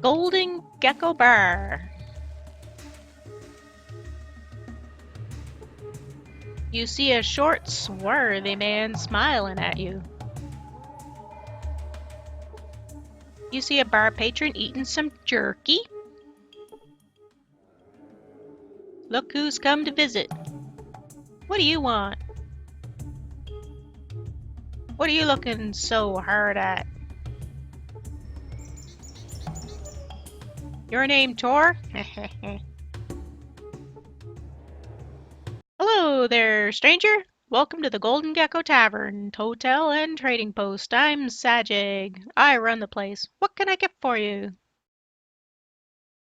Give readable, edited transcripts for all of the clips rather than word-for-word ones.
Golden Gecko Bar. You see a short, swarthy man smiling at you. You see a bar patron eating some jerky. Look who's come to visit. What do you want? What are you looking so hard at? Your name Tor? Hello there, stranger. Welcome to the Golden Gecko Tavern, Hotel and Trading Post. I'm Sajag. I run the place. What can I get for you?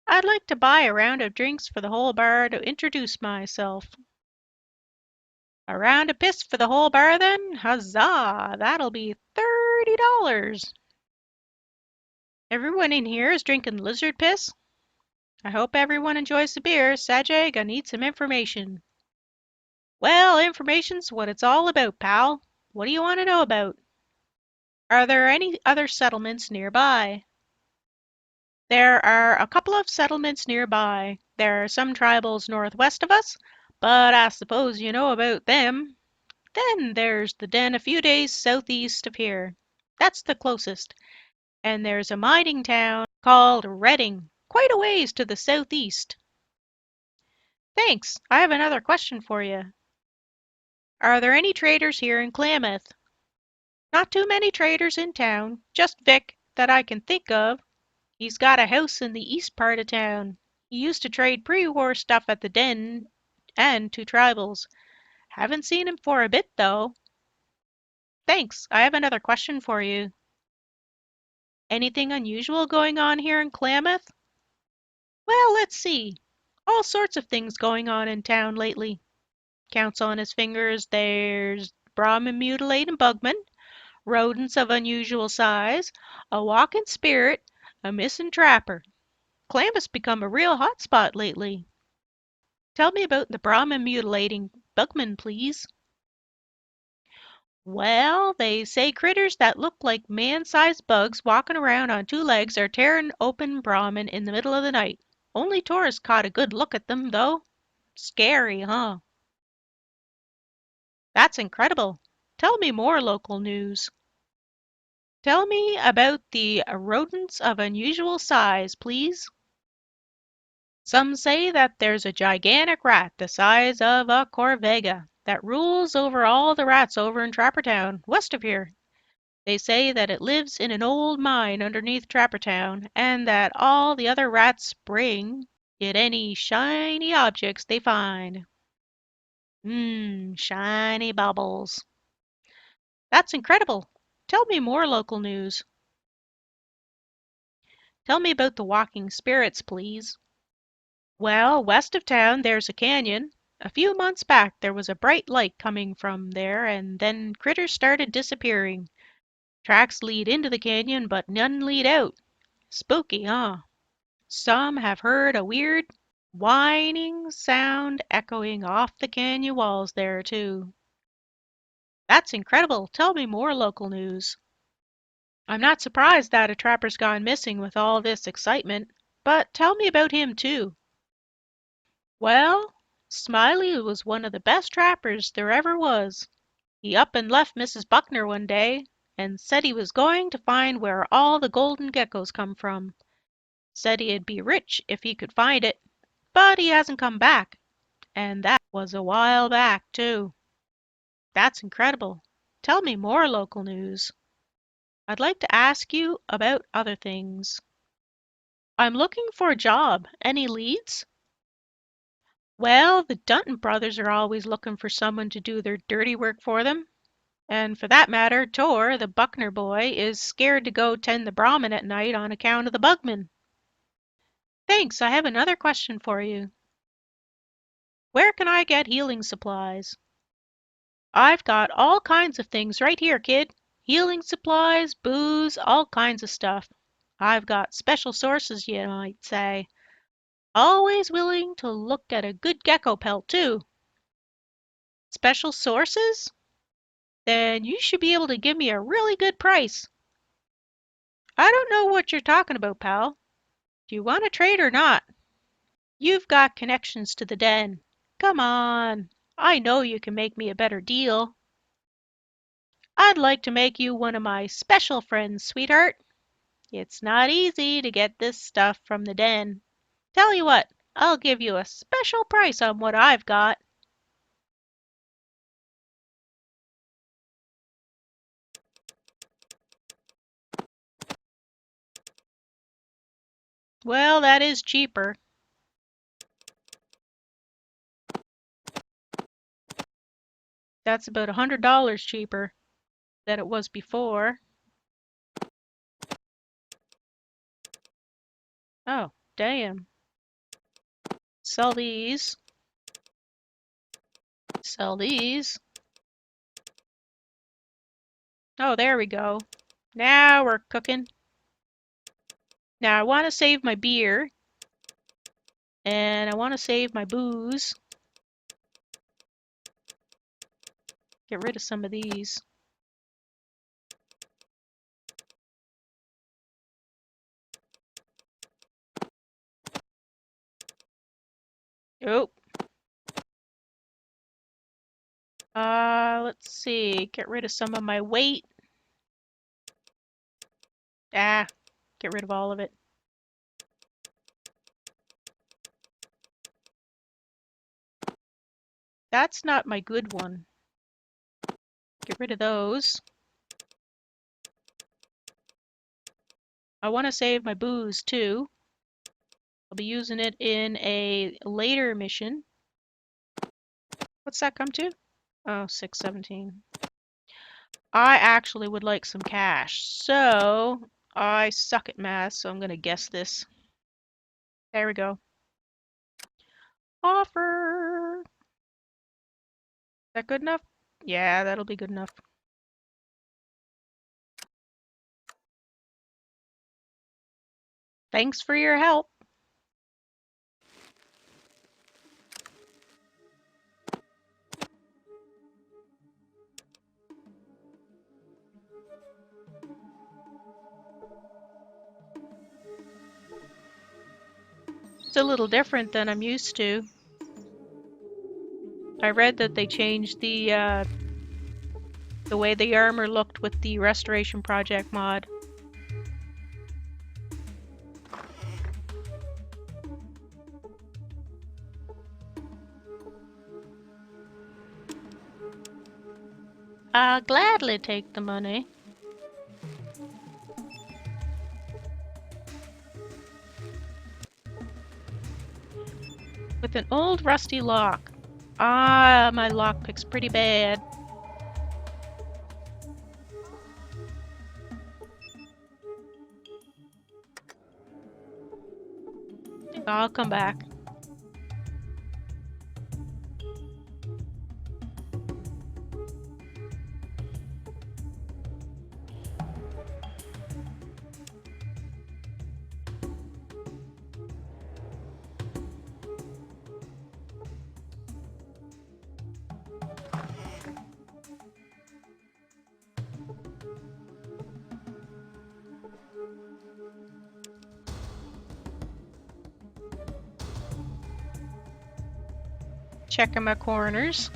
I'd like to buy a round of drinks for the whole bar to introduce myself. A round of piss for the whole bar then? Huzzah! That'll be $30. Everyone in here is drinking lizard piss? I hope everyone enjoys the beer. Sajag, I need some information. Well, information's what it's all about, pal. What do you want to know about? Are there any other settlements nearby? There are a couple of settlements nearby. There are some tribals northwest of us, but I suppose you know about them. Then there's the den a few days southeast of here. That's the closest. And there's a mining town called Redding, quite a ways to the southeast. Thanks. I have another question for you. Are there any traders here in Klamath? Not too many traders in town, just Vic that I can think of. He's got a house in the east part of town. He used to trade pre-war stuff at the den and to tribals. Haven't seen him for a bit though. Thanks. I have another question for you. Anything unusual going on here in Klamath? Well, let's see. All sorts of things going on in town lately. Counts on his fingers. There's Brahmin mutilating bugmen, rodents of unusual size, a walking spirit, a missing trapper. Klamath's become a real hot spot lately. Tell me about the Brahmin mutilating bugmen, please. Well, they say critters that look like man-sized bugs walking around on two legs are tearing open Brahmin in the middle of the night. Only tourists caught a good look at them, though. Scary, huh? That's incredible. Tell me more local news. Tell me about the rodents of unusual size, please. Some say that there's a gigantic rat the size of a Corvega that rules over all the rats over in Trappertown, west of here. They say that it lives in an old mine underneath Trappertown, and that all the other rats bring it any shiny objects they find. Shiny bubbles. That's incredible. Tell me more local news. Tell me about the walking spirits, please. Well, west of town there's a canyon. A few months back there was a bright light coming from there, and then critters started disappearing. Tracks lead into the canyon, but none lead out. Spooky, huh? Some have heard a weird whining sound echoing off the canyon walls there, too. That's incredible. Tell me more local news. I'm not surprised that a trapper's gone missing with all this excitement, but tell me about him, too. Well, Smiley was one of the best trappers there ever was. He up and left Mrs. Buckner one day and said he was going to find where all the golden geckos come from. Said he'd be rich if he could find it, but he hasn't come back, and that was a while back, too. That's incredible. Tell me more local news. I'd like to ask you about other things. I'm looking for a job. Any leads? Well, the Denton brothers are always looking for someone to do their dirty work for them. And for that matter, Tor, the Buckner boy, is scared to go tend the Brahmin at night on account of the bugmen. Thanks, I have another question for you. Where can I get healing supplies? I've got all kinds of things right here, kid. Healing supplies, booze, all kinds of stuff. I've got special sources, you might say. Always willing to look at a good gecko pelt, too. Special sources? Then you should be able to give me a really good price. I don't know what you're talking about, pal. Do you want to trade or not? You've got connections to the den. Come on. I know you can make me a better deal. I'd like to make you one of my special friends, sweetheart. It's not easy to get this stuff from the den. Tell you what, I'll give you a special price on what I've got. Well, that is cheaper. That's about $100 cheaper than it was before. Oh, damn. Sell these. Sell these. Oh, there we go. Now we're cooking. Now I want to save my beer. And I want to save my booze. Get rid of some of these. Oh. Let's see. Get rid of some of my weight. Ah, get rid of all of it. That's not my good one. Get rid of those. I want to save my booze too. I'll be using it in a later mission. What's that come to? Oh, 617. I actually would like some cash. So I suck at math, so I'm going to guess this. There we go. Offer. Is that good enough? Yeah, that'll be good enough. Thanks for your help. It's a little different than I'm used to. I read that they changed the way the armor looked with the Restoration Project mod. I'll gladly take the money. With an old rusty lock. Ah, my lockpick's pretty bad. I'll come back. Checking my corners.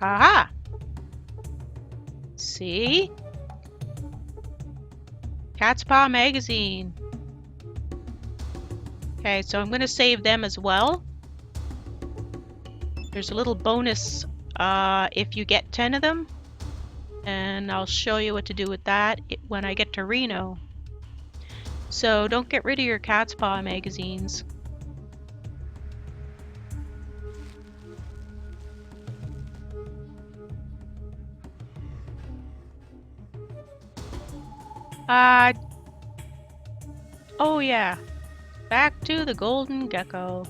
Aha! See? Cat's Paw magazine. Okay, so I'm going to save them as well. There's a little bonus if you get 10 of them. And I'll show you what to do with that when I get to Reno. So don't get rid of your Cat's Paw magazines. Oh yeah, back to the golden gecko.